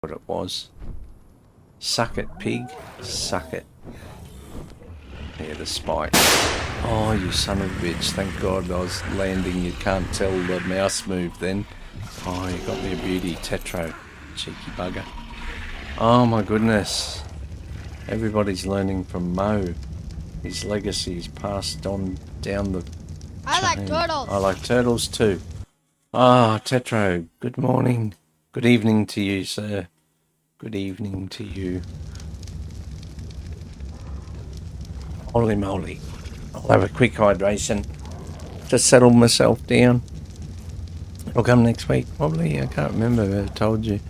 what it was. Suck it, pig. Suck it. Yeah, the spike. Oh, you son of a bitch. Thank God I was landing. You can't tell the mouse move then. Oh, you got me a beauty. Tetro. Cheeky bugger. Oh my goodness. Everybody's learning from Mo. His legacy is passed on down the I like chain. turtles. I like turtles too. Ah, Tetro. Good morning. Good evening to you, sir. Good evening to you. Holy moly. I'll have a quick hydration to settle myself down. It'll come next week, probably. I can't remember if I told you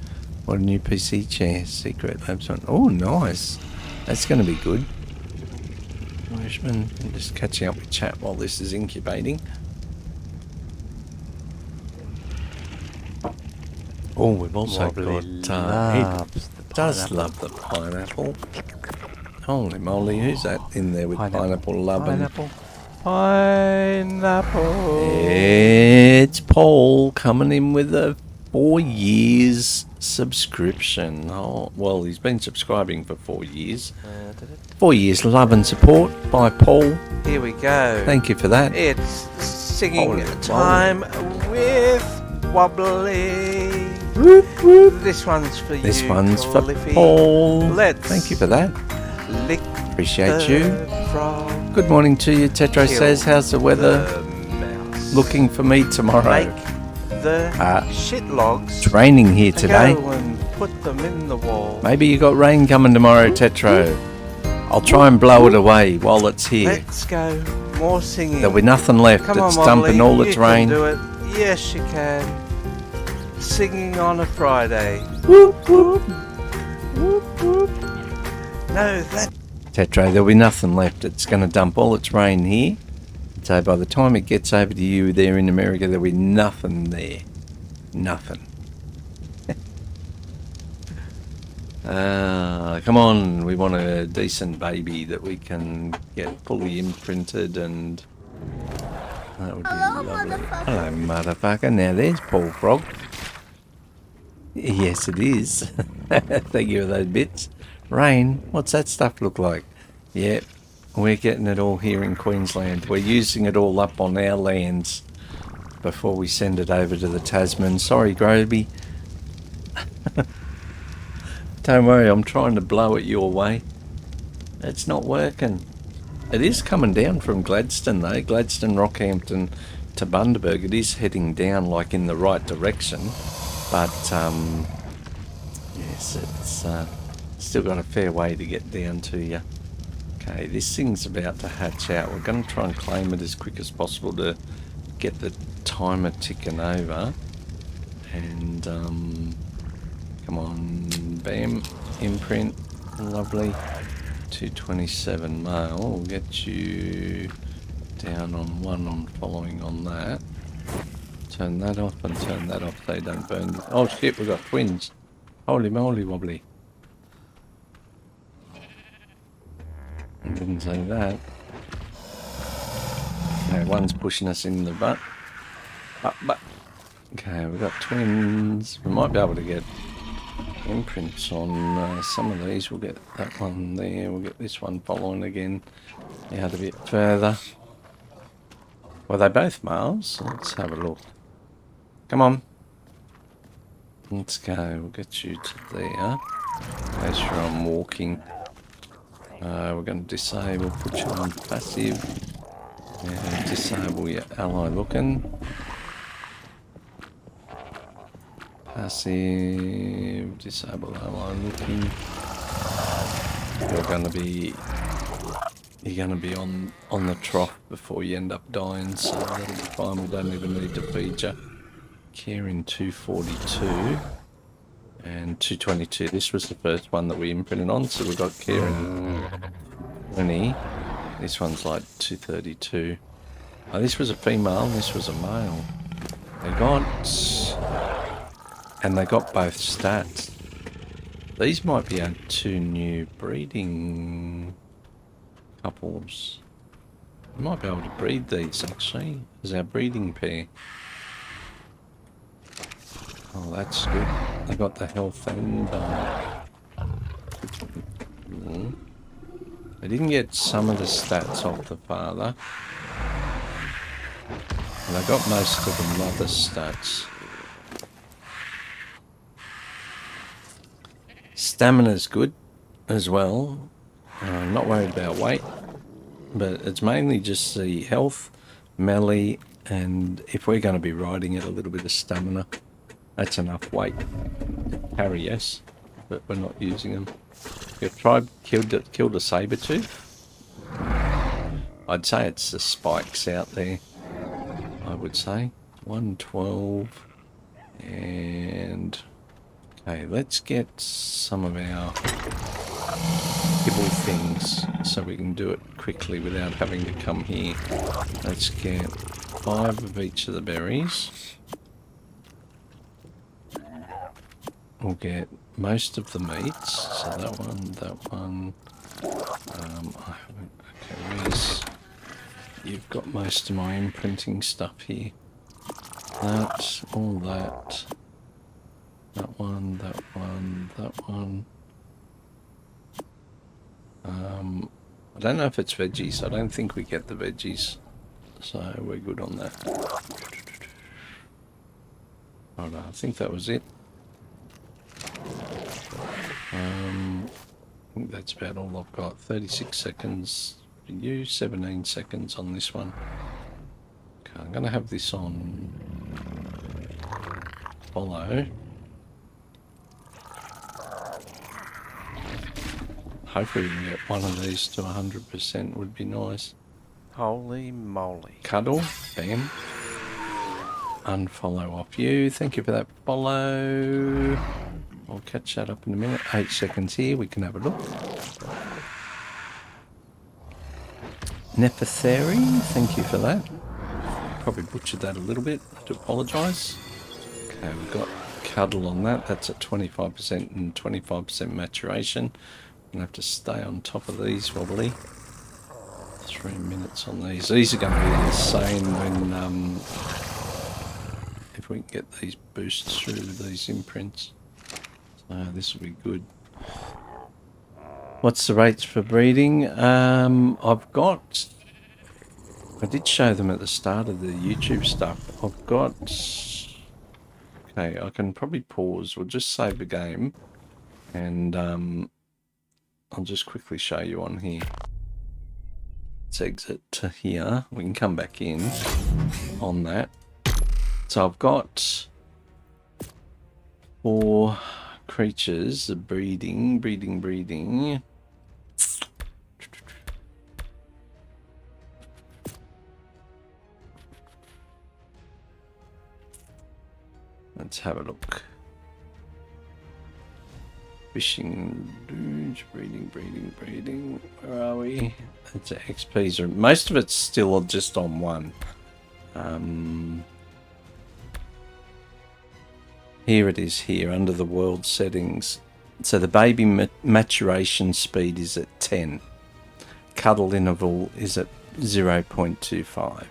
what a new PC chair, Secret Labs on. Oh, nice. That's going to be good. Irishman, I'm just catching up with chat while this is incubating. Oh, we've also Wobbly got does love the pineapple. Holy moly, who's that in there with pineapple loving? Pineapple. It's Paul coming in with a 4 years subscription. Oh, well, he's been subscribing for 4 years. 4 years love and support by Paul. Here we go. Thank you for that. It's singing Holy time with Wobbly. Whoop, whoop. This one's for you. This one's for Cliffy. Paul. Let's Thank you for that. lick Appreciate the you. frog. Good morning to you. Tetro Kill says, how's the weather the mouse. looking for me tomorrow? Make the shit logs. It's raining here today. Go and put them in the wall. Maybe you got rain coming tomorrow, Tetro. I'll try and blow it away while it's here. Let's go. More singing. There'll be nothing left. Come It's on, dumping Wobbly, all its you rain. Can do it. Yes, you can. Singing on a Friday. Whoop, whoop. No, that. Tetro, there'll be nothing left. It's going to dump all its rain here. So by the time it gets over to you there in America, there'll be nothing there. Nothing. Come on, we want a decent baby that we can get fully imprinted, and that would be lovely. Hello, motherfucker. Now there's Paul Frog. Yes, it is. Thank you for those bits. Rain, what's that stuff look like? Yeah, we're getting it all here in Queensland. We're using it all up on our lands before we send it over to the Tasman. Sorry, Groby. Don't worry, I'm trying to blow it your way. It's not working. It is coming down from Gladstone though. Gladstone, Rockhampton to Bundaberg. It is heading down like in the right direction. But, yes, it's still got a fair way to get down to you. Okay, this thing's about to hatch out. We're going to try and claim it as quick as possible to get the timer ticking over. And, come on, bam, imprint, lovely. 227 mail, we'll get you down on one on following on that. Turn that off and turn that off, they don't burn. Oh shit, we've got twins. Holy moly wobbly. I didn't say that. Okay, one's pushing us in the butt. But. Okay, we've got twins. We might be able to get imprints on some of these. We'll get that one there. We'll get this one following again. Out a bit further. Well, they're both males. Let's have a look. Come on. Let's go. We'll get you to there. Make sure I'm walking. We're going to disable. Put you on passive. And disable your ally looking. Passive, disable ally looking. You're gonna be on the trough before you end up dying, so that'll be fine. We don't even need to feed you. Kieran 242 and 222. This was the first one that we imprinted on, so we got Kieran 20. This one's like 232. Oh, this was a female and this was a male. They got both stats. These might be our two new breeding couples. We might be able to breed these actually as our breeding pair. Oh, that's good. I got the health and I didn't get some of the stats off the father. And I got most of the mother's stats. Stamina's good as well. I'm not worried about weight, but it's mainly just the health, melee, and if we're going to be riding it, a little bit of stamina. That's enough weight to carry, yes, but we're not using them. Your tribe killed a saber-tooth. I'd say it's the spikes out there, I would say. 112. And... okay, let's get some of our kibble things so we can do it quickly without having to come here. Let's get 5 of each of the berries. We'll get most of the meats. So that one. Okay, where's... you've got most of my imprinting stuff here. That, all that. That one, that one, that one. I don't know if it's veggies. I don't think we get the veggies. So we're good on that. Alright, I think that was it. I think that's about all I've got. 36 seconds for you, 17 seconds on this one. Okay, I'm going to have this on follow. Hopefully we can get one of these to 100% would be nice. Holy moly. Cuddle, bam. Unfollow off you. Thank you for that follow. I'll catch that up in a minute. 8 seconds here, we can have a look. Nephtheri, thank you for that. Probably butchered that a little bit, I do apologise. Okay, we've got cuddle on that. That's at 25% and 25% maturation. I'm going to have to stay on top of these wobbly. 3 minutes on these. These are going to be insane when, if we can get these boosts through with these imprints. So this will be good. What's the rates for breeding? I've got... I did show them at the start of the YouTube stuff. I've got... okay, I can probably pause. We'll just save the game. And I'll just quickly show you on here. Let's exit to here. We can come back in on that. So I've got 4 creatures, breeding. Let's have a look. Fishing dudes, breeding. Where are we? It's XPs. Most of it's still just on 1. Here it is here under the world settings. So the baby maturation speed is at 10. Cuddle interval is at 0.25.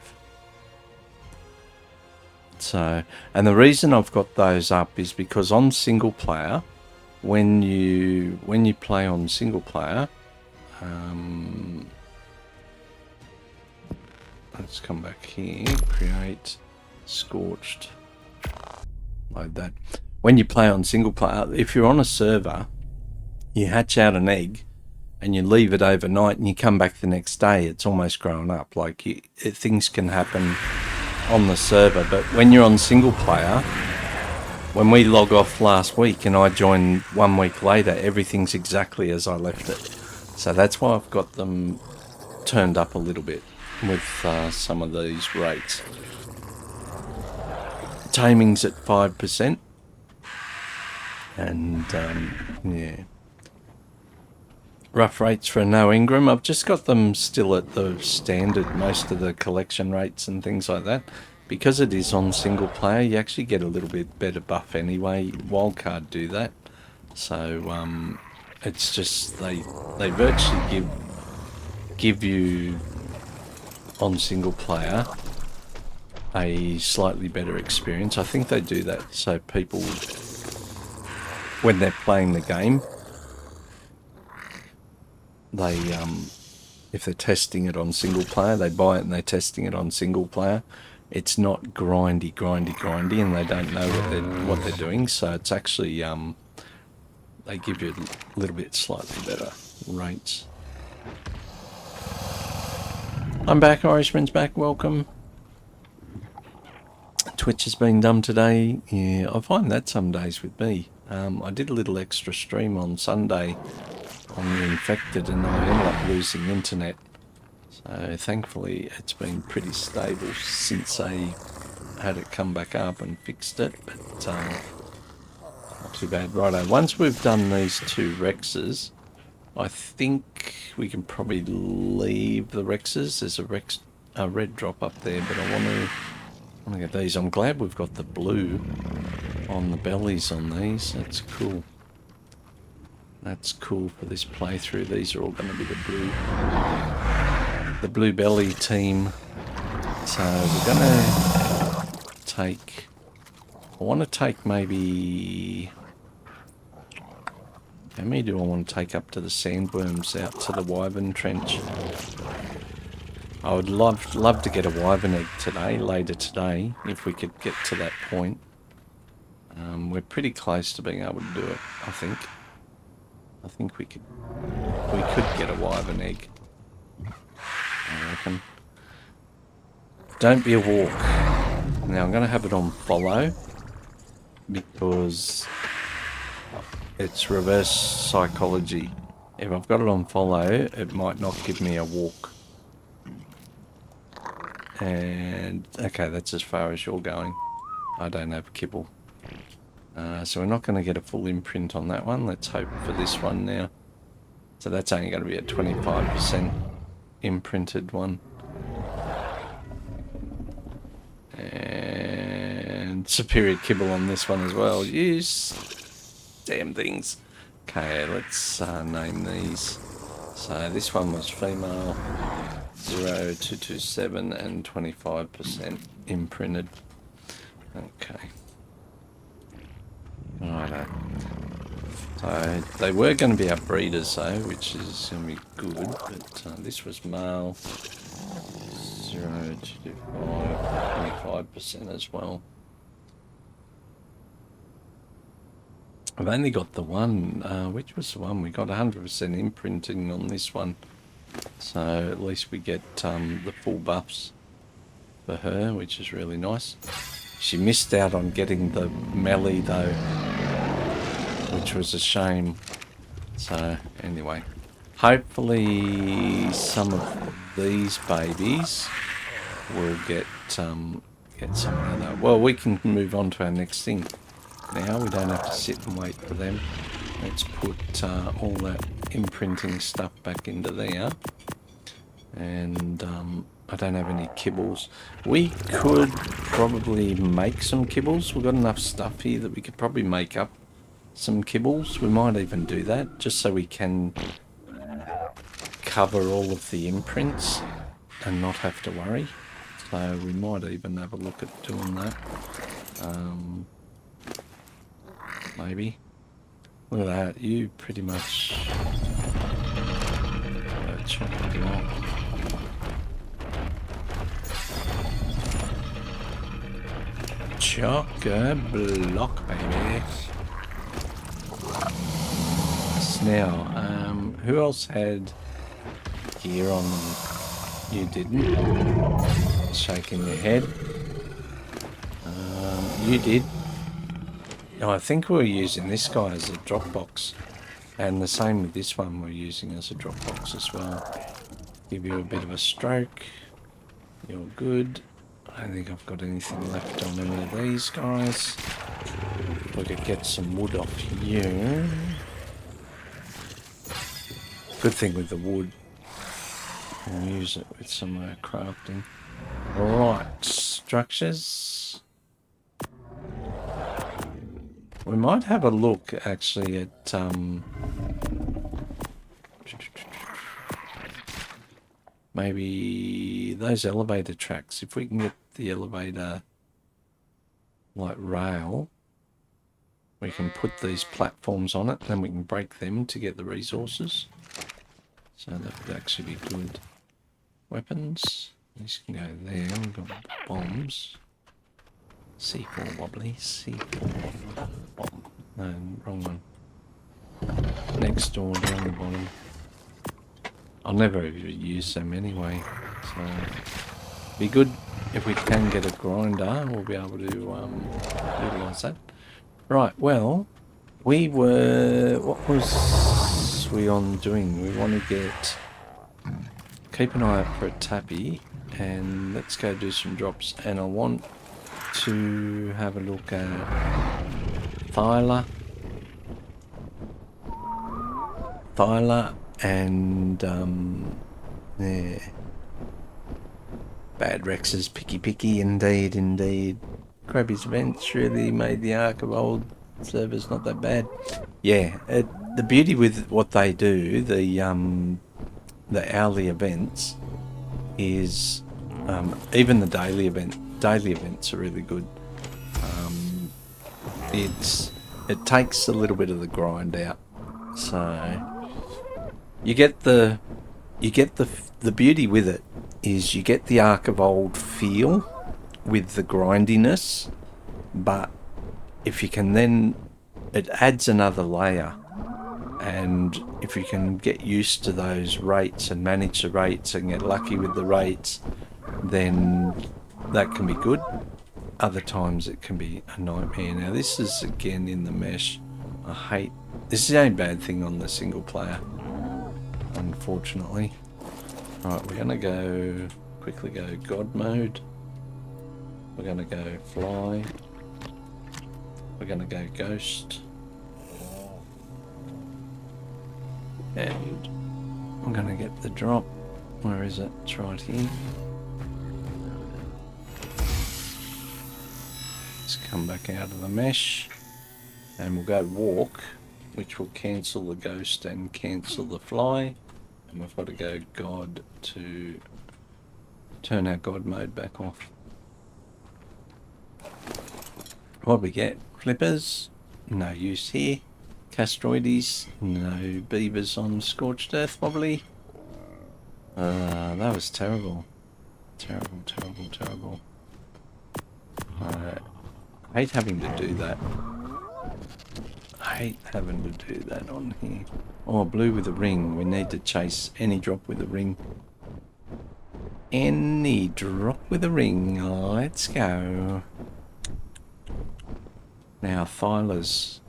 So, and the reason I've got those up is because on single player, when you play on single player, let's come back here, create, Scorched, load that. When you play on single player, if you're on a server, you hatch out an egg and you leave it overnight and you come back the next day, it's almost grown up. Like things can happen on the server, but when you're on single player, when we log off last week and I join 1 week later, everything's exactly as I left it. So that's why I've got them turned up a little bit with some of these rates. Taming's at 5%. And yeah. Rough rates for a no Engram. I've just got them still at the standard, most of the collection rates and things like that. Because it is on single player, you actually get a little bit better buff anyway. Wildcard do that. So it's just they virtually give you on single player a slightly better experience. I think they do that so people, when they're playing the game, they if they're testing it on single player, they buy it and they're testing it on single player. It's not grindy, and they don't know what they're doing. So it's actually they give you a little bit slightly better rates. I'm back, Irishman's back, welcome. Twitch has been dumb today. Yeah, I find that some days with me. I did a little extra stream on Sunday on the infected and I ended up losing internet. So thankfully it's been pretty stable since I had it come back up and fixed it, but not too bad. Righto, once we've done these 2 Rexes, I think we can probably leave the Rexes. There's a red drop up there, but I want to get these. I'm glad we've got the blue on the bellies on these. That's cool. That's cool for this playthrough. These are all going to be the blue belly team. So we're going to take, I want to take maybe, how many do I want to take up to the sandworms out to the wyvern trench? I would love to get a wyvern egg today, later today, if we could get to that point. We're pretty close to being able to do it, I think. I think we could get a wyvern egg, I reckon. Don't be a walk. Now I'm going to have it on follow because it's reverse psychology. If I've got it on follow, it might not give me a walk. And okay, that's as far as you're going. I don't have kibble. So we're not going to get a full imprint on that one. Let's hope for this one now. So that's only going to be a 25% imprinted one. And superior kibble on this one as well. Use damn things. Okay, let's name these. So this one was female 0227 and 25% imprinted. Okay. Righto. So they were going to be our breeders though, which is going to be good, but this was male 0225, 25% as well. I've only got the one, which was the one? We got 100% imprinting on this one. So at least we get the full buffs for her, which is really nice. She missed out on getting the melee though, which was a shame. So anyway, hopefully some of these babies will get some of that. Well, we can move on to our next thing. Now we don't have to sit and wait for them. Let's put all that imprinting stuff back into there. And I don't have any kibbles. We could probably make some kibbles. We've got enough stuff here that we could probably make up some kibbles. We might even do that just so we can cover all of the imprints and not have to worry. So we might even have a look at doing that. Maybe. Look at that. You pretty much chock-a-block. Chock-a-block, baby. Now, who else had gear on them? You didn't. Shaking your head. You did. No, I think we were using this guy as a drop box. And the same with this one we're using as a drop box as well. Give you a bit of a stroke. You're good. I don't think I've got anything left on any of these guys. We could get some wood off you. Good thing with the wood. We'll use it with some crafting. Right, structures. We might have a look actually at maybe those elevator tracks. If we can get the elevator like rail, we can put these platforms on it, then we can break them to get the resources. So that would actually be good. Weapons. These can go there. We've got bombs. C4 wobbly. C4 bomb. No, wrong one. Next door down the bottom. I'll never ever use them anyway. So be good if we can get a grinder. We'll be able to utilise that. Right. Well, we were. What was we on doing? We want to get. Keep an eye out for a tappy, and let's go do some drops. And I want to have a look at Thyla, and yeah, Bad Rex's picky, indeed. Krabby's events really made the Ark of Old servers not that bad. Yeah, the beauty with what they do, the hourly events, is even the daily events are really good. It takes a little bit of the grind out, so you get the beauty with it is you get the Ark of Old feel with the grindiness, but if you can then it adds another layer. And if you can get used to those rates and manage the rates and get lucky with the rates, then that can be good. Other times it can be a nightmare. Now this is again in the mesh. This is the only bad thing on the single player, unfortunately. Right, we're gonna quickly go God mode. We're gonna go fly. We're gonna go ghost. And I'm going to get the drop. Where is it? It's right here. Let's come back out of the mesh. And we'll go walk, which will cancel the ghost and cancel the fly. And we've got to go God to turn our God mode back off. What we get? Flippers. No use here. Castroides, no beavers on Scorched Earth, probably. That was terrible. Terrible. I hate having to do that. On here. Oh, blue with a ring. We need to chase any drop with a ring. Any drop with a ring. Let's go. Now, Thyla's.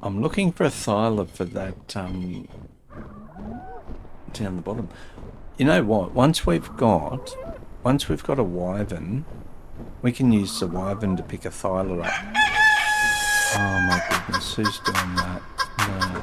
I'm looking for a Thyla for that down the bottom. You know what? Once we've got a wyvern, we can use the wyvern to pick a Thyla up. Oh my goodness, who's doing that? No.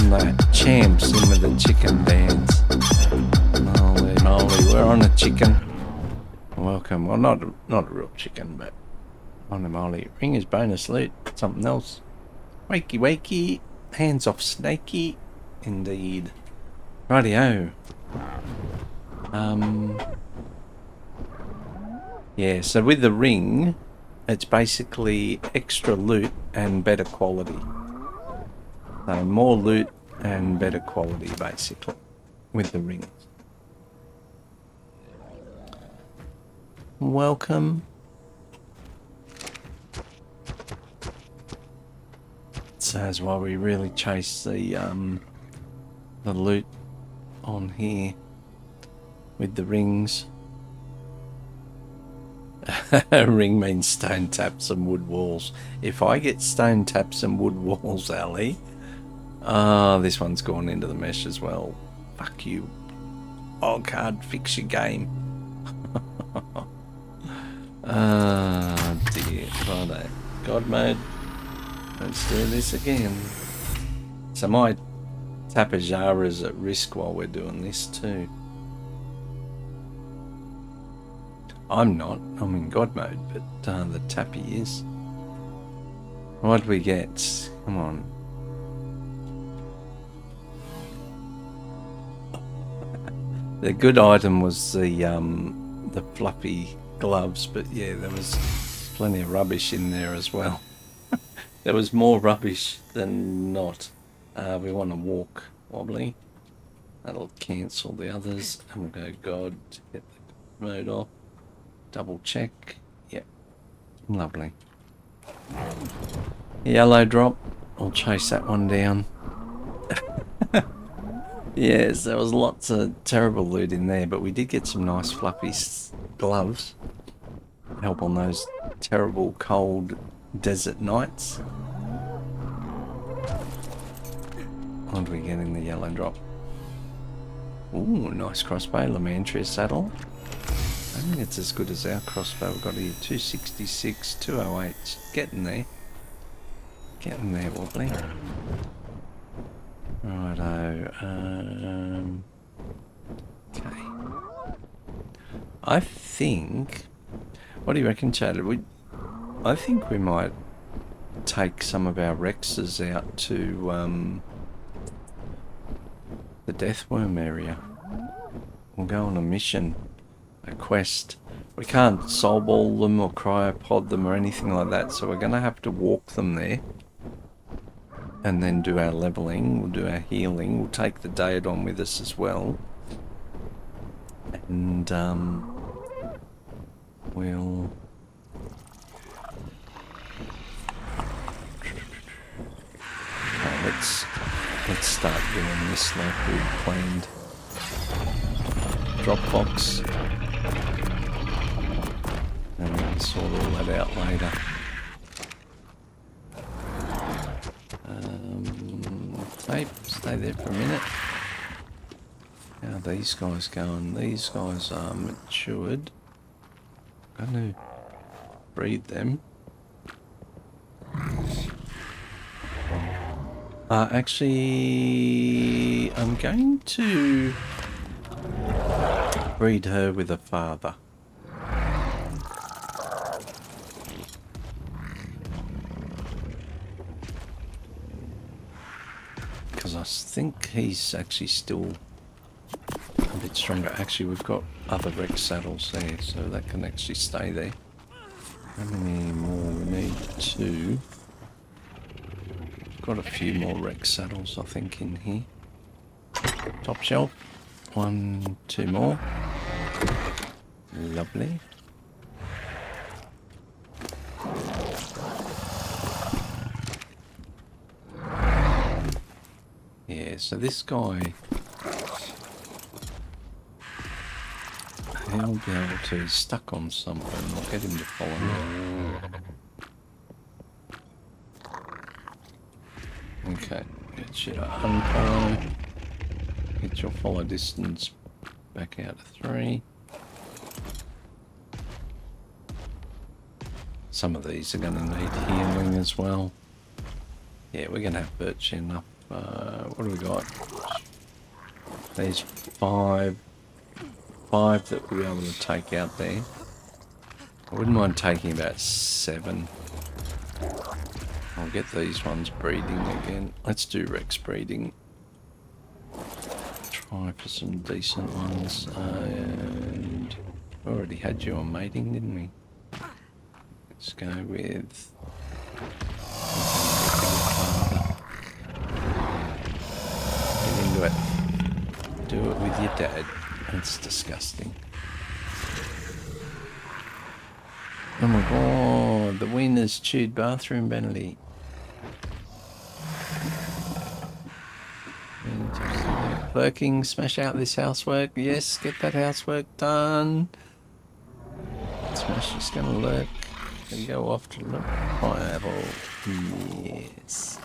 That champs in with the chicken dance. Holy moly, we're on a chicken. Welcome. Well, not a real chicken, but on a moly. Ring is bonus loot. Something else. Wakey. Hands off snakey. Indeed. Rightio. Yeah, so with the ring, it's basically extra loot and better quality. So more loot and better quality, basically, with the rings. Welcome. So that's why we really chase the loot on here with the rings. Ring means stone taps and wood walls. If I get stone taps and wood walls, Ali. This one's gone into the mesh as well. Fuck you. Old card, fix your game. Dear. Righto. God mode. Let's do this again. So my Tapajara is at risk while we're doing this too. I'm not. I'm in God mode, but the tappy is. What do we get? Come on. The good item was the fluffy gloves, but yeah, there was plenty of rubbish in there as well. There was more rubbish than not. We want to walk wobbly. That'll cancel the others, and we'll go God to get the mode off. Double check. Yep. Lovely. Yellow drop. I'll chase that one down. Yes, there was lots of terrible loot in there, but we did get some nice fluffy gloves. Help on those terrible cold desert nights. What do we get in the yellow drop? Ooh, nice crossbow, Lamantria saddle. I think it's as good as our crossbow we've got here. 266, 208. Getting there. Getting there, wobbly. Righto. Okay. I think... What do you reckon, Chad? I think we might take some of our Rexes out to the Deathworm area. We'll go on a mission, a quest. We can't soul ball them or cryopod them or anything like that, so we're going to have to walk them there. And then do our leveling, we'll do our healing, we'll take the Daedon with us as well. And we'll... Okay, let's start doing this like we planned. Dropbox. And we can sort all that out later. Tape, stay there for a minute. How are these guys going? These guys are matured. I'm going to breed them. Actually, I'm going to breed her with a father. Because I think he's actually still a bit stronger. Actually, we've got other Rex saddles there, so that can actually stay there. How many more? We need 2. Got a few more Rex saddles, I think, in here. Top shelf. 1, 2 more. Lovely. Yeah, so this guy, he'll be able to, he's stuck on something. I'll get him to follow me. Okay, get you to unfollow. Get your follow distance back out to 3. Some of these are going to need healing as well. Yeah, we're going to have virtually enough. What do we got? There's 5 that we'll be able to take out there. I wouldn't mind taking about 7. I'll get these ones breeding again. Let's do Rex breeding. Try for some decent ones. And we already had you on mating, didn't we? Let's go with... Get into it. Do it with your dad. That's disgusting. Oh my god, the winner's chewed bathroom penalty. Lurking, smash out this housework. Yes, get that housework done. Smash is gonna lurk. Gonna go off to look. Pineapple. Yes.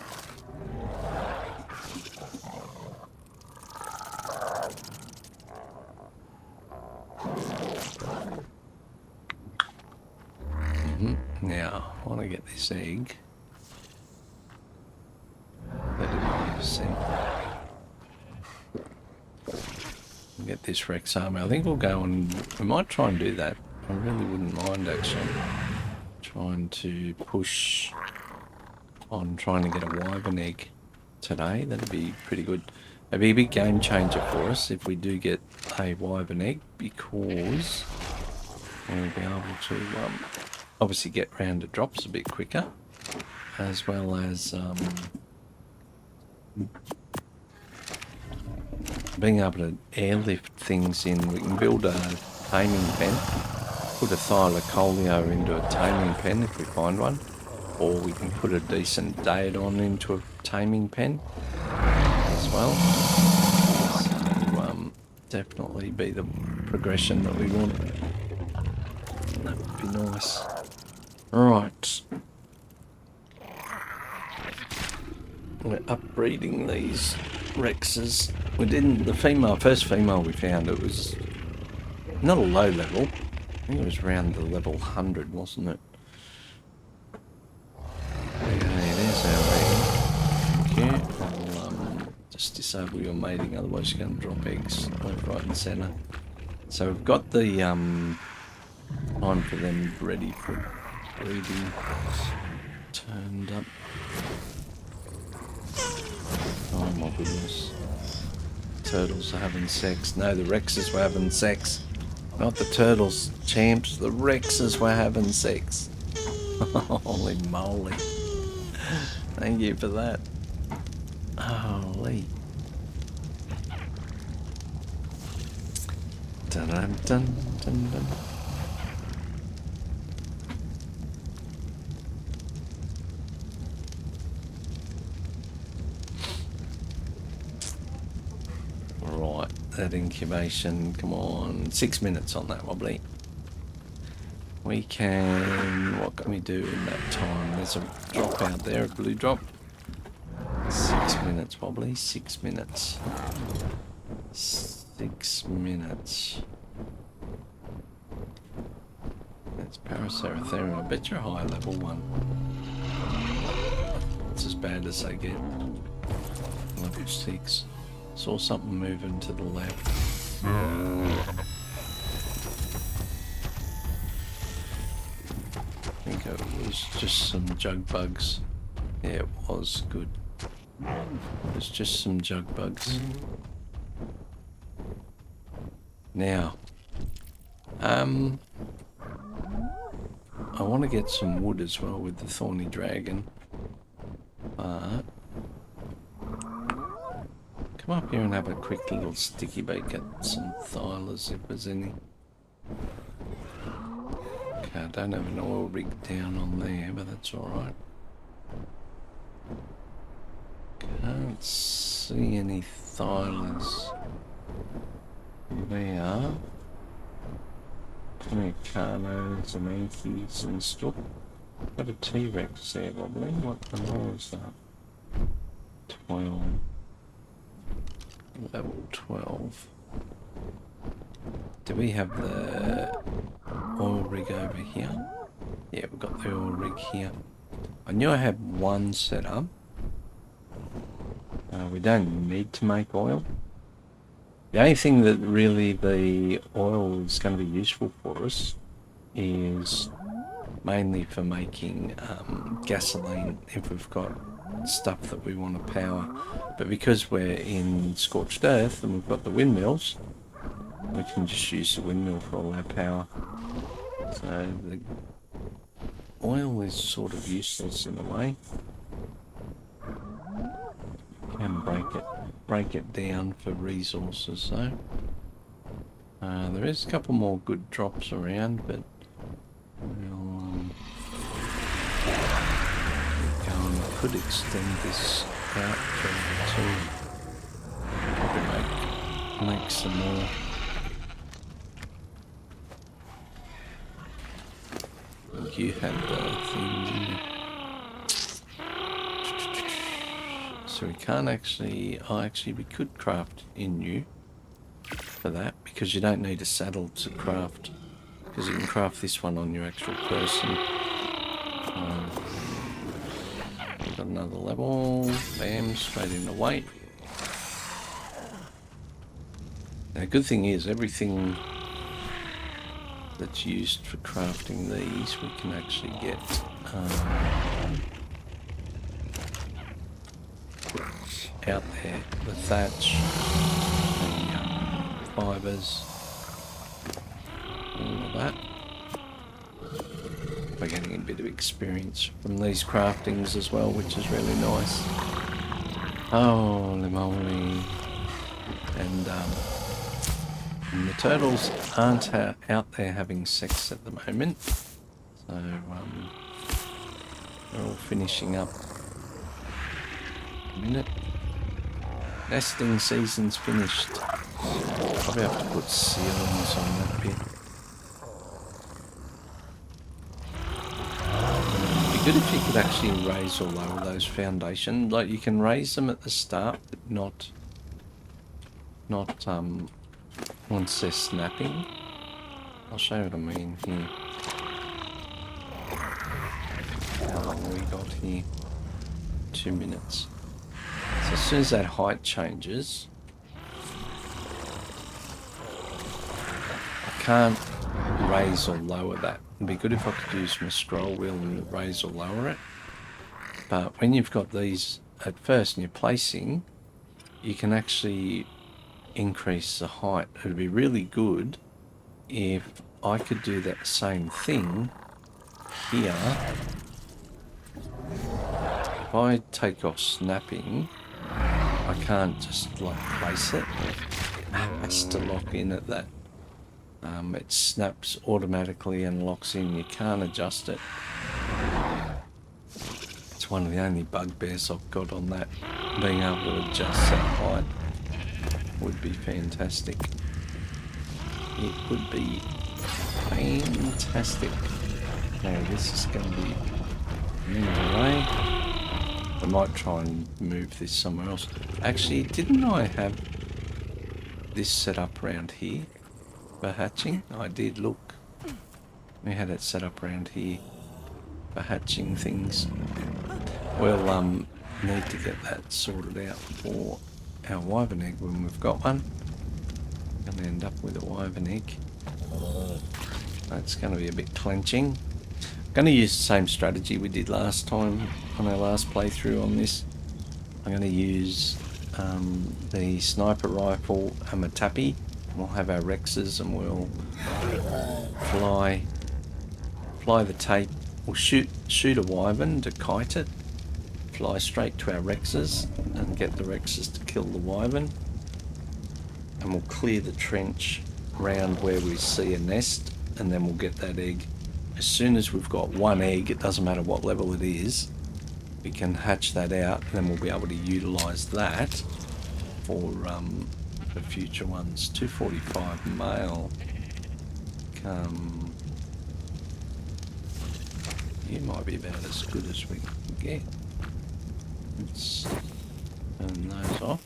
Now, I want to get this egg. Let it see. Get this Rex armor. I think we'll go and we might try and do that I really wouldn't mind actually trying to push on trying to get a wyvern egg today. That'd be pretty good. It'd be a big game changer for us if we do get a wyvern egg, because we'll be able to obviously get round to drops a bit quicker, as well as being able to airlift things in. We can build a taming pen, put a thylacoleo into a taming pen if we find one, or we can put a decent daedon into a taming pen as well. So definitely be the progression that we want. That would be nice. Right. We're upbreeding these Rexes. We didn't, the first female we found, it was not a low level. I think it was around the level 100, wasn't it? Okay, there's our mating. Thank you. I'll just disable your mating, otherwise you're going to drop eggs left, right and centre. So we've got the time for them ready for breeding turned up. Oh my goodness. Turtles are having sex. No, the Rexes were having sex. Not the turtles, champs. The Rexes were having sex. Holy moly. Thank you for that. Holy. Dun dun dun dun dun. Right, that incubation, come on, 6 minutes on that wobbly. We can, what can we do in that time? There's a drop out there, a blue drop. 6 minutes wobbly, 6 minutes. 6 minutes. That's Paraceratherium, I bet you're a high level one. It's as bad as they get. Level 6. Saw something moving to the left. I think it was just some jug bugs. Yeah, it was good. It was just some jug bugs. Now, I want to get some wood as well with the thorny dragon, but come up here and have a quick little sticky bake at some thylas if there's any. Okay, I don't have an oil rig down on there, but that's alright. Can't see any thylas there. Americanos and Yankees and stuff. Got a T-Rex there, probably. What the hell is that? 12. Level 12. Do we have the oil rig over here? Yeah, we've got the oil rig here. I knew I had one set up. We don't need to make oil. The only thing that really the oil is going to be useful for us is mainly for making gasoline if we've got stuff that we want to power. But because we're in Scorched Earth and we've got the windmills, we can just use the windmill for all our power. So the oil is sort of useless in a way. Can break it down for resources though. There is a couple more good drops around, but we'll could extend this out further too. Probably make some more. I think you had the thing, didn't you? So we can't actually, we could craft in you for that, because you don't need a saddle to craft, because you can craft this one on your actual person. We've got another level, bam, straight into weight. Now the good thing is everything that's used for crafting these, we can actually get out there the thatch, the fibres, all of that. We're getting a bit of experience from these craftings as well, which is really nice. Holy moly. And the turtles aren't out there having sex at the moment. So they're all finishing up. A minute. Nesting season's finished. Probably have to put ceilings on that bit. It'd be good if you could actually raise or lower those foundations. Like, you can raise them at the start, but not once they're snapping. I'll show you what I mean here. How long we got here? 2 minutes. So as soon as that height changes, I can't raise or lower that. It'd be good if I could use my scroll wheel and raise or lower it. But when you've got these at first and you're placing, you can actually increase the height. It would be really good if I could do that same thing here. If I take off snapping, I can't just like place it. It has to lock in at that. It snaps automatically and locks in. You can't adjust it. It's one of the only bugbears I've got on that. Being able to adjust that height would be fantastic. It would be fantastic. Now this is going to be moving away. I might try and move this somewhere else. Actually, didn't I have this set up around here for hatching? I did, look. We had it set up around here for hatching things. We'll need to get that sorted out for our wyvern egg when we've got one. Going to end up with a wyvern egg. That's going to be a bit clenching. Going to use the same strategy we did last time on our last playthrough on this. I'm going to use the sniper rifle and my tappy. We'll have our Rexes and we'll fly the tape. We'll shoot a wyvern to kite it, fly straight to our Rexes and get the Rexes to kill the wyvern. And we'll clear the trench round where we see a nest, and then we'll get that egg. As soon as we've got one egg, it doesn't matter what level it is, we can hatch that out, and then we'll be able to utilise that for the future ones. 245 male. You might be about as good as we can get. Let's turn those off.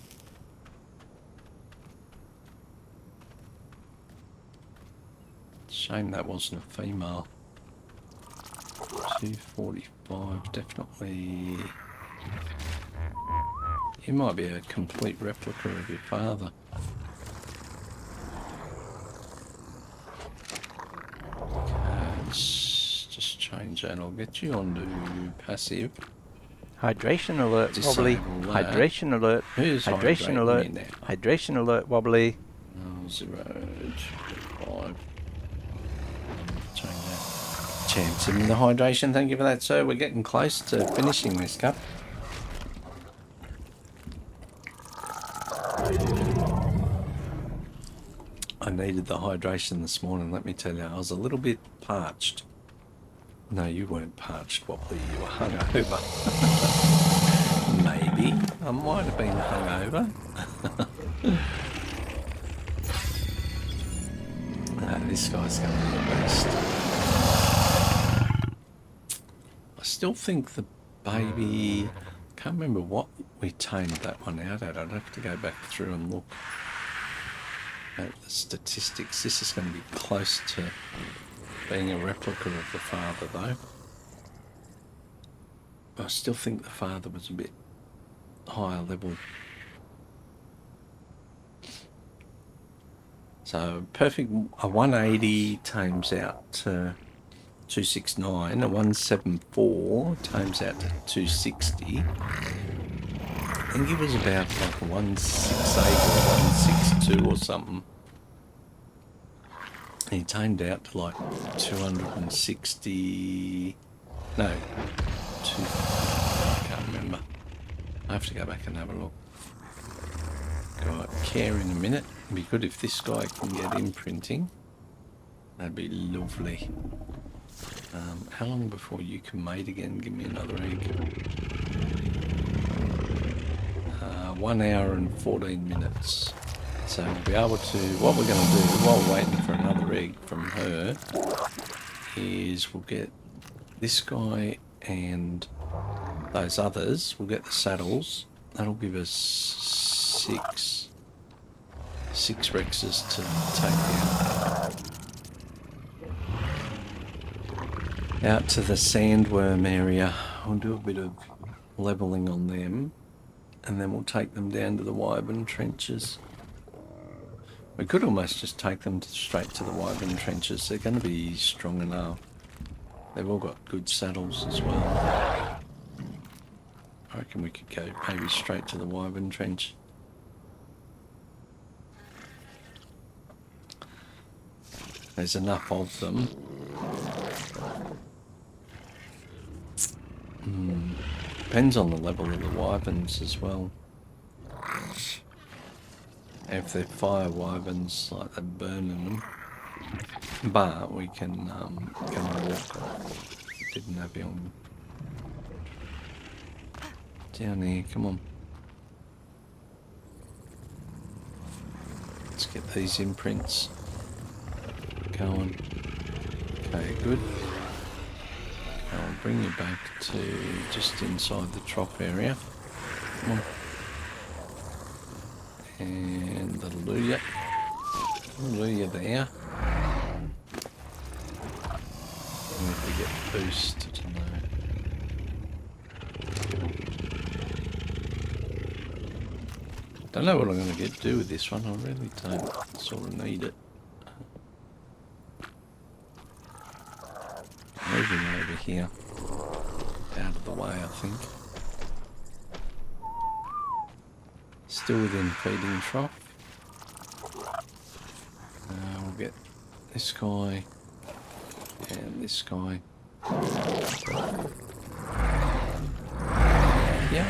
Shame that wasn't a female. 245, definitely. You might be a complete replica of your father. Okay, let's just change that. I'll get you onto passive. Hydration alert, Disable wobbly. that. Hydration alert. Who's Hydration hydrating alert. me now? Hydration alert, wobbly. 0, 5. Change that. Chance in the hydration. Thank you for that, sir. We're getting close to finishing this cup. I needed the hydration this morning, let me tell you. I was a little bit parched. No, you weren't parched, Wobbly. You were hungover. Maybe. I might have been hungover. This guy's going to be a beast. I still think the baby... Can't remember what we tamed that one out at. I'd have to go back through and look at the statistics. This is going to be close to being a replica of the father, though. I still think the father was a bit higher level. So perfect, a 180 times out to 269, a 174 times out to 260, and give us about like a 168 or 162 or something. He tamed out to like 260, no, I can't remember. I have to go back and have a look. Got care in a minute. It'd be good if this guy can get imprinting. That'd be lovely. How long before you can mate again? Give me another egg. 1 hour and 14 minutes. So we'll be able to, what we're going to do while waiting for another egg from her is we'll get this guy and those others, we'll get the saddles. That'll give us six Rexes to take out to the sandworm area. We'll do a bit of levelling on them, and then we'll take them down to the Wyvern trenches. We could almost just take them straight to the Wyvern trenches. They're going to be strong enough. They've all got good saddles as well. I reckon we could go maybe straight to the Wyvern trench. There's enough of them. Depends on the level of the Wyverns as well. If they're fire Wyverns, like they're burning them. But we can go and walk. Didn't have you on. Down here, come on. Let's get these imprints going. Okay, good. I'll bring you back to just inside the trough area. Come on. And the Luya. Luya there. And if we get boost, I don't know. Don't know what I'm going to do with this one. I really don't sort of need it. Moving over here, out of the way, I think. Still within feeding trough. We'll get this guy and this guy. Yeah.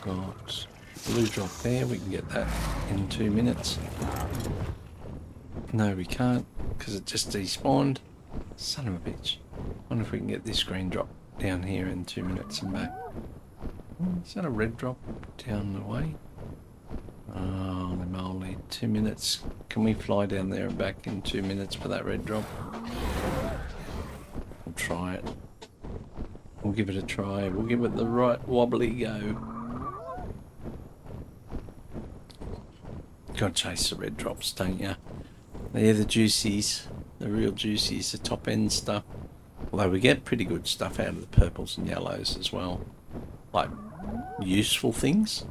Got blue drop there, we can get that in 2 minutes. No, we can't, because it just despawned. Son of a bitch. Wonder if we can get this green drop down here in 2 minutes and back. Is that a red drop down the way? Oh, the moly. 2 minutes. Can we fly down there and back in 2 minutes for that red drop? We'll try it. We'll give it a try. We'll give it the right wobbly go. Gotta chase the red drops, don't ya? They're the juicies. The real juicies, the top end stuff. Although we get pretty good stuff out of the purples and yellows as well. Like, useful things.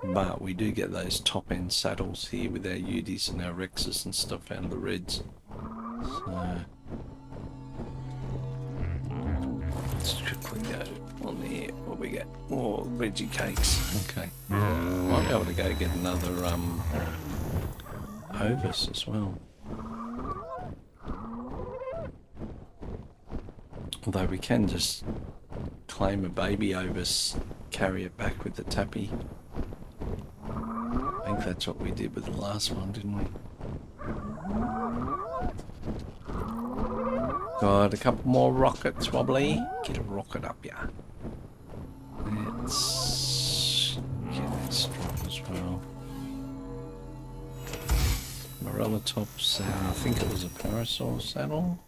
But we do get those top end saddles here with our Uties and our Rexes and stuff out of the reds. So... let's quickly go on here. What we get? Oh, veggie cakes. Okay. Might be able to go get another Ovis as well. Although we can just claim a baby Ovis, carry it back with the tappy. I think that's what we did with the last one, didn't we? Got a couple more rockets, Wobbly. Get a rocket up, yeah. Let's get this drop as well. Morella tops, I think it was a parasol saddle.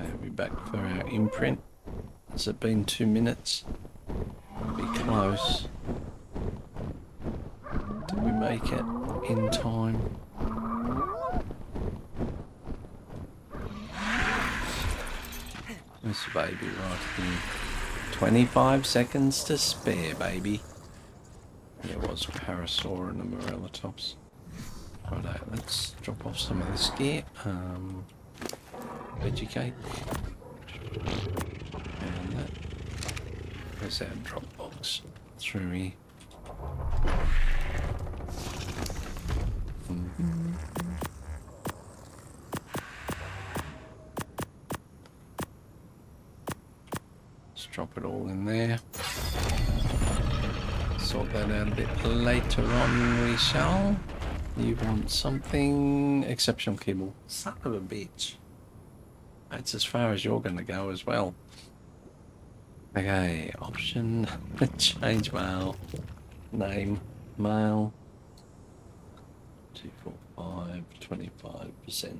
Okay, we're back for our imprint. Has it been 2 minutes? Be close. Did we make it in time? This baby right here. 25 seconds to spare, baby. There was Parasaur and the Morellatops. Righto, let's drop off some of this gear. Veggie cake. And that. Where's our drop box? Through here. Let's drop it all in there. Sort that out a bit later on, we shall. You want something? Exceptional keyboard. Son of a bitch. That's as far as you're going to go as well. Okay, option. Change mail. Name. Mail. 245, 25%.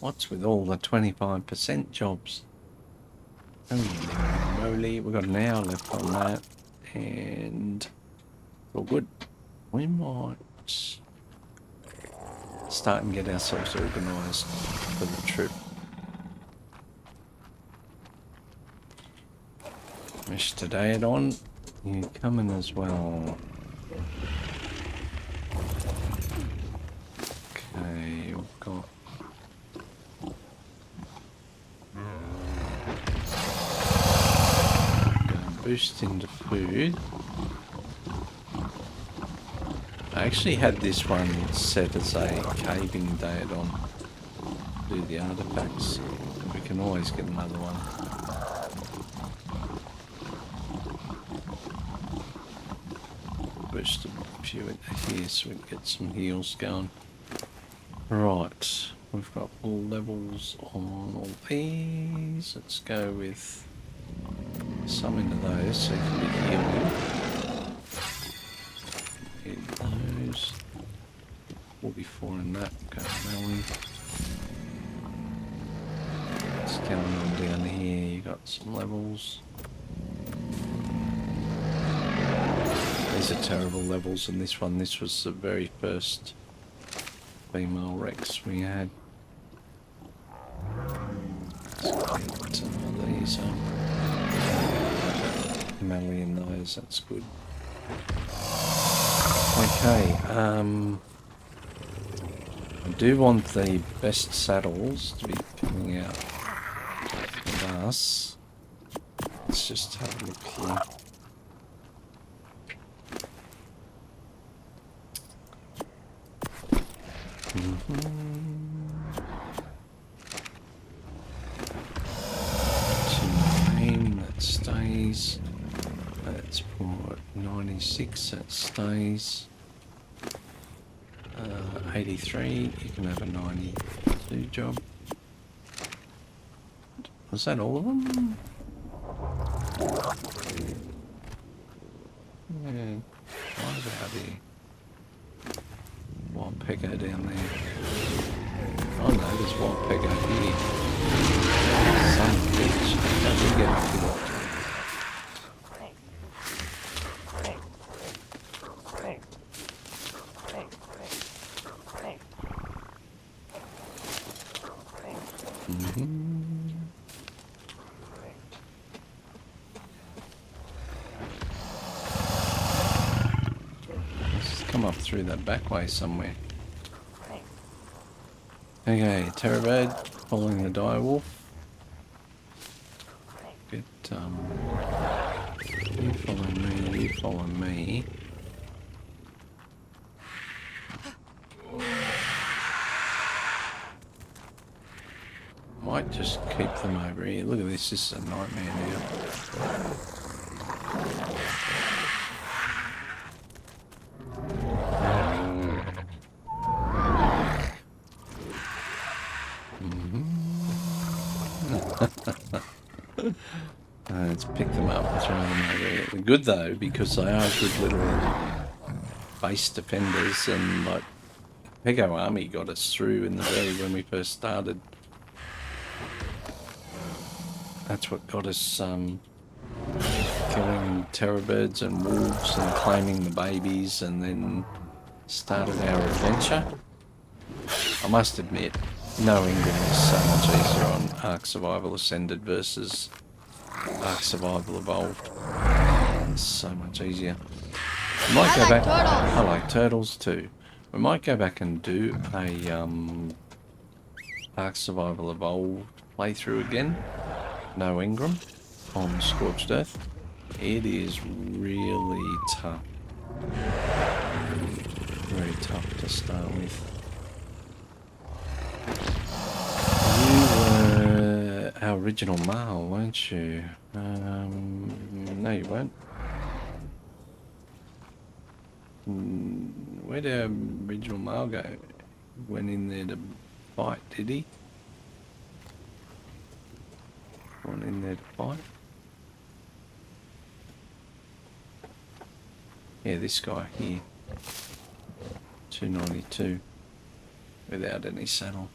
What's with all the 25% jobs? Holy moly, we've got an hour left on that. And it's all good. We might start and get ourselves organised for the trip. Mr. Daedon, you coming as well. Okay, we've got boost into food. I actually had this one set as a caving Daedon. Do the artifacts. We can always get another one. Boost a few into here so we can get some heals going. Right, we've got all levels on all these. Let's go with some into those so you can be healing. Hit those. 44 in that. Go Melly. What's going on down here? You got some levels. These are terrible levels in this one. This was the very first female Rex we had. Let's get some of these up. Melly in those, that's good. Okay, I do want the best saddles to be coming out with us. Let's just have a look here. That stays. That's for 96, that stays. 83, you can have a 92 job. Was that all of them? Yeah, right about here. Wild Pego down there. Oh no, there's Wild Pego here. Son of a bitch. How do we get up here? Come up through that back way somewhere. Okay, Terrorbird following the direwolf. Get you follow me, you follow me. Might just keep them over here. Look at this, this is a nightmare now. Let's pick them up and throw them over here. They're good though, because they are good little base defenders, and like Pego Army got us through in the when we first started. That's what got us killing terror birds and wolves and claiming the babies, and then started our adventure. I must admit, no Engram is so much easier on Ark Survival Ascended versus Ark Survival Evolved. It's so much easier. We might go back. I like turtles too. We might go back and do a Ark Survival Evolved playthrough again. No Engram on Scorched Earth. It is really tough. Very tough to start with. You were our original male, weren't you? No, you weren't. Where'd our original male go? Went in there to fight, did he? Went in there to fight? Yeah, this guy here. 292. Without any saddle.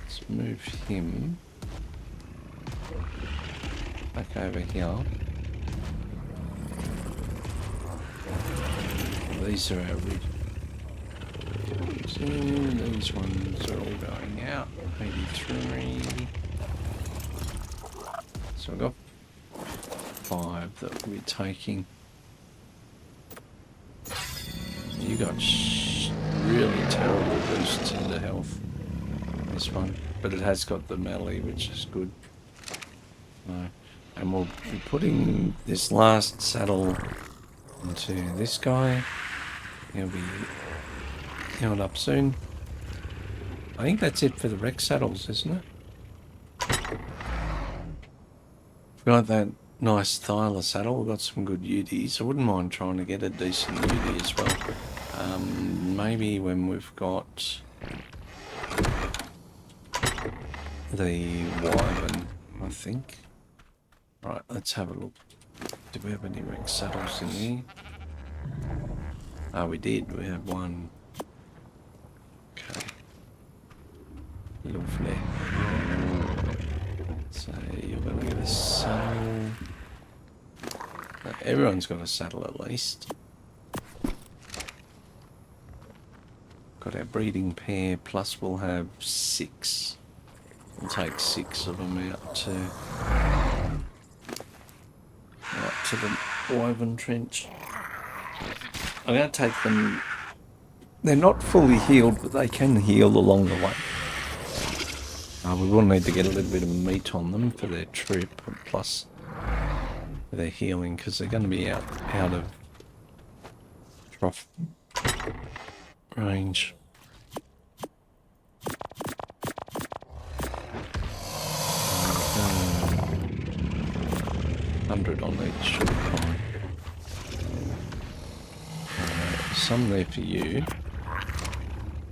Let's move him back over here. These are our these ones are all going out. 83. So I've got 5 that we'll be taking. You got really terrible boosts into health. This one, but it has got the melee, which is good. And we'll be putting this last saddle into this guy. He'll be healed up soon. I think that's it for the Rex saddles, isn't it? We've got that nice Thyla saddle. We've got some good UDs. I wouldn't mind trying to get a decent UD as well. Maybe when we've got the Wyvern, I think. Right, let's have a look. Do we have any Rex saddles in here? Oh, we did. We have one. Okay. Lovely. So you're going to get a saddle. Everyone's got a saddle at least. Got our breeding pair, plus we'll have 6. We'll take 6 of them out to the Wyvern Trench. I'm going to take them. They're not fully healed, but they can heal along the way. We will need to get a little bit of meat on them for their trip, plus for their healing, because they're going to be out of trough range. $100 on each should be fine. Some there for you.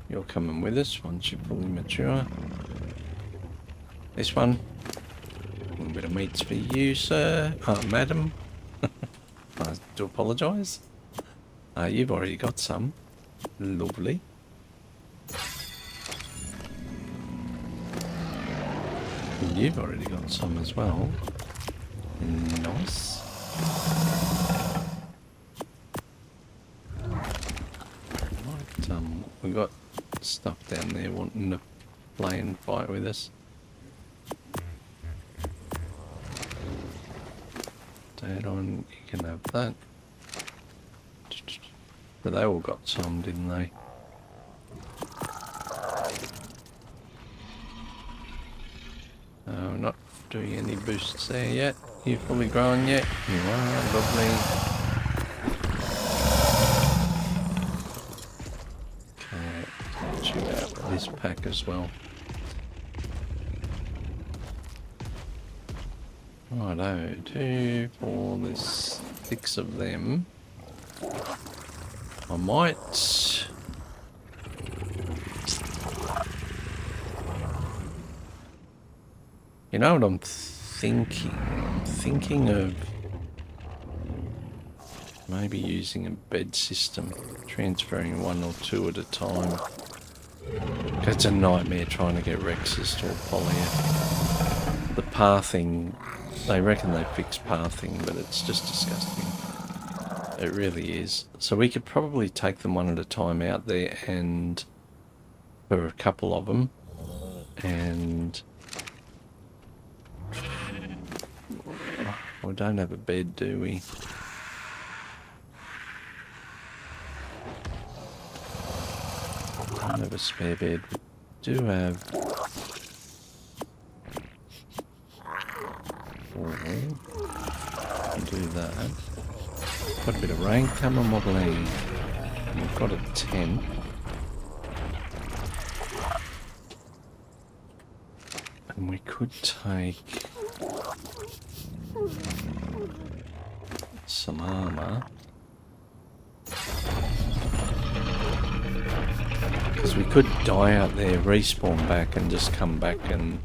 You're coming with us once you're fully mature. This one. A little bit of meat's for you, sir. Madam. I do apologise. You've already got some. Lovely. You've already got some as well. Nice. Right, we got stuff down there wanting to play and fight with us. Dead on, you can have that. But they all got some, didn't they? We're not doing any boosts there yet. You fully grown yet? You are, lovely. Okay, shoot out this pack as well. Righto, 2, 4, there's 6 of them. I might... You know what I'm thinking? I'm thinking of maybe using a bed system, transferring 1 or 2 at a time It's a nightmare trying to get Rexes to Apollia. The pathing, they reckon they fixed pathing, but it's just disgusting. It really is. So we could probably take them one at a time out there, and for a couple of them, and we don't have a bed, do we? Don't have a spare bed. We do have four. Do that. Got a bit of rain coming, wobbly. We've got a tent. And we could take some armour. Because we could die out there, respawn back, and just come back and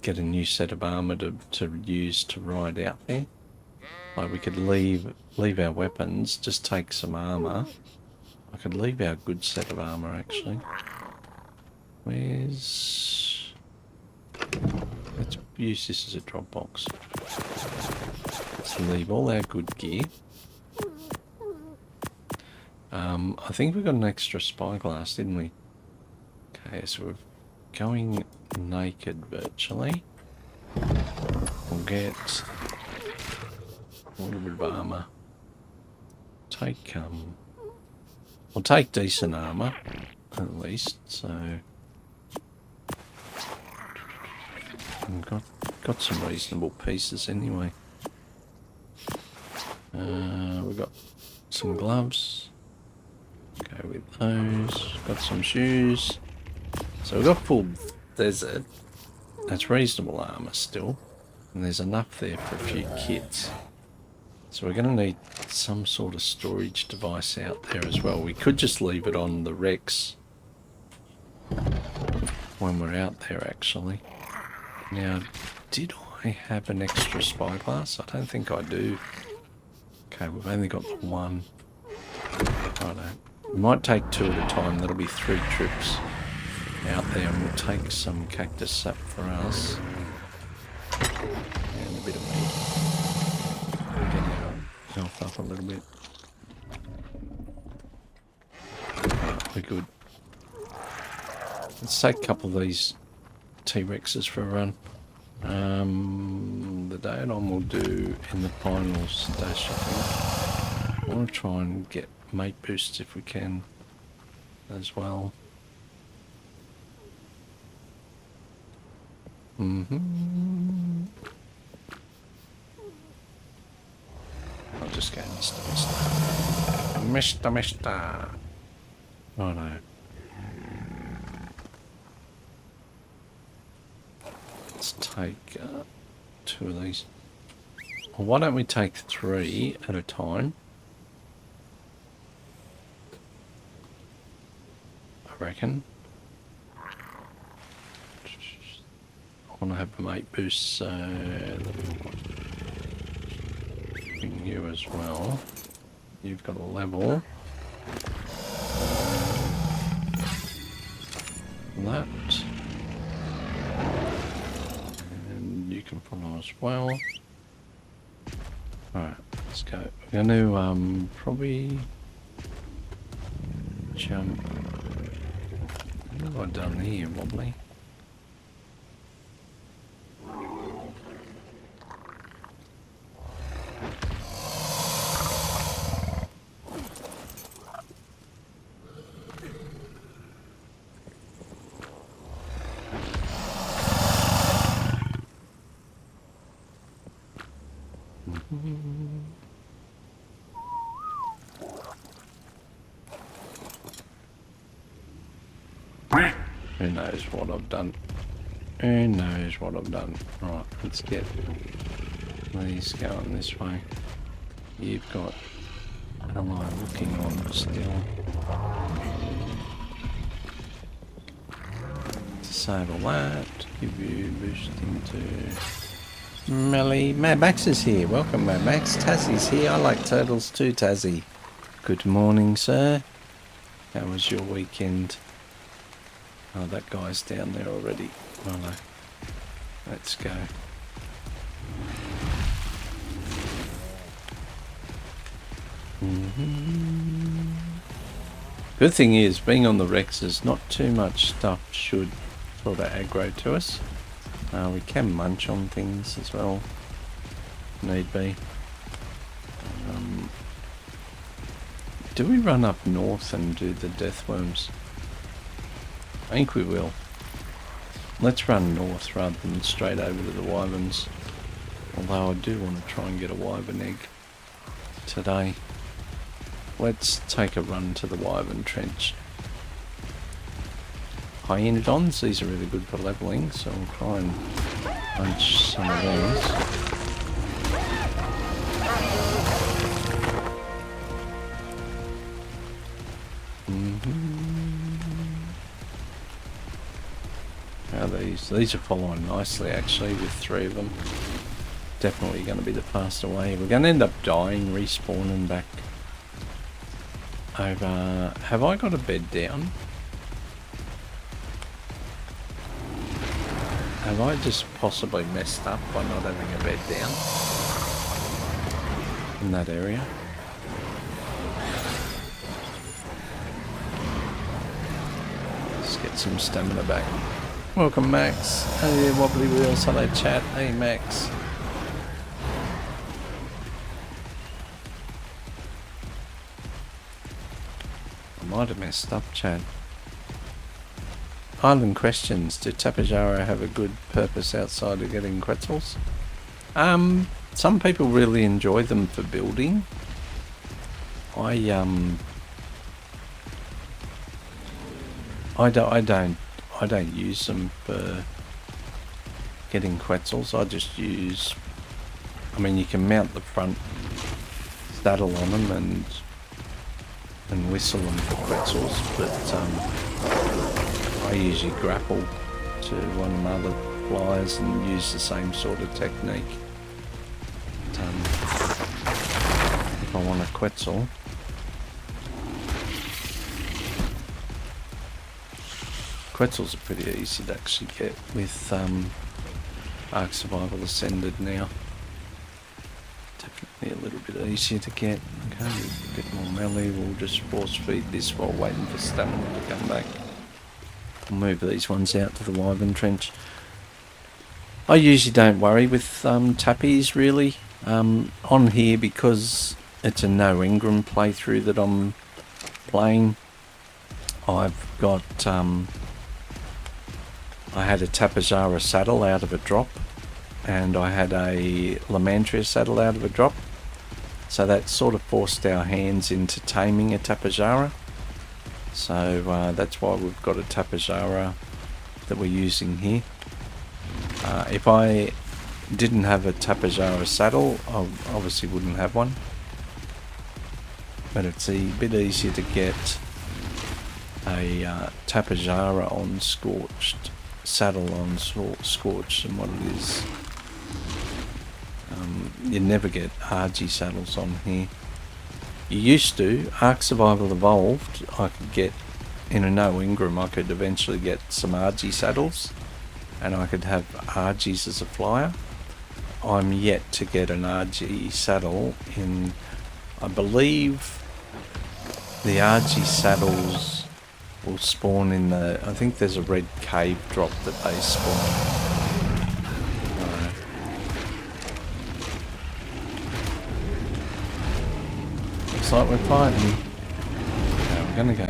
get a new set of armour to use to ride out there. Like we could leave our weapons, just take some armour. I could leave our good set of armour actually. Let's use this as a drop box. Let's leave all our good gear. I think we got an extra spyglass, didn't we? Okay, so we're going naked virtually. We'll get a little bit of armour. We'll take decent armour, at least, so we've got some reasonable pieces anyway. We've got some gloves. Go with those. Got some shoes. So we've got full desert. That's reasonable armour still. And there's enough there for a few kits. So we're going to need some sort of storage device out there as well. We could just leave it on the Rex when we're out there actually. Now, did I have an extra spyglass? I don't think I do. Okay, we've only got the one. Righto. We might take two at a time. That'll be 3 trips out there, and we'll take some cactus sap for us. And a bit of meat. We'll get our health up a little bit. Right, we're good. Let's take a couple of these T-Rexes for a run. The day on we'll do in the final stash, I think. I want to try and get mate boosts if we can as well. I'll just go Mister. Oh no. Let's take 2 of these. Well, why don't we take 3 at a time? I reckon. I want to have a mate boost, so bring you as well. You've got a level. That. And you can follow as well. Alright, let's go. We're going to probably jump. What have I done here, wobbly? Who knows what I've done? Who knows what I've done? Right, let's get these going this way. You've got ally looking on still. Disable that. Give you boosting to melee. Mad Max is here. Welcome, Mad Max. Tazzie's here. I like turtles too, Tazzie. Good morning, sir. How was your weekend? Oh, that guy's down there already. Oh no. Let's go. Good thing is, being on the Rexes, not too much stuff should sort of aggro to us. We can munch on things as well, need be. Do we run up north and do the death worms? I think we will. Let's run north rather than straight over to the wyverns. Although I do want to try and get a wyvern egg today. Let's take a run to the wyvern trench. Hyenodons, these are really good for levelling, so I'll try and punch some of these. How these are following nicely actually with 3 of them. Definitely going to be the faster way. We're going to end up dying, respawning back over. Have I got a bed down? Have I just possibly messed up by not having a bed down in that area? Let's get some stamina back. Welcome, Max. Hey, Wobbly Wheels. Hello, chat. Hey, Max. I might have messed up, chat. Island questions. Do Tapejara have a good purpose outside of getting quetzals? Some people really enjoy them for building. I don't use them for getting quetzals. I just use, I mean, you can mount the front saddle on them and whistle them for quetzals, but I usually grapple to one of my other flyers and use the same sort of technique. But, if I want a quetzal, quetzals are pretty easy to actually get with Ark Survival Ascended now. Definitely a little bit easier to get. Okay, a bit more melee. We'll just force feed this while waiting for stamina to come back. I'll move these ones out to the wyvern trench. I usually don't worry with tappies really on here because it's a no Engram playthrough that I'm playing. I've got I had a Tapejara saddle out of a drop, and I had a Lamantria saddle out of a drop, so that sort of forced our hands into taming a Tapejara. So that's why we've got a Tapejara that we're using here. If I didn't have a Tapejara saddle, I obviously wouldn't have one, but it's a bit easier to get a Tapejara on Scorched, saddle on Scorched than what it is. You never get RG saddles on here. You used to. Ark Survival Evolved, I could get in a no Engram, I could eventually get some RG saddles and I could have RGs as a flyer. I'm yet to get an RG saddle in, I believe the RG saddles will spawn in the, I think there's a red cave drop that they spawn. Looks like we're fighting. Okay, we're gonna go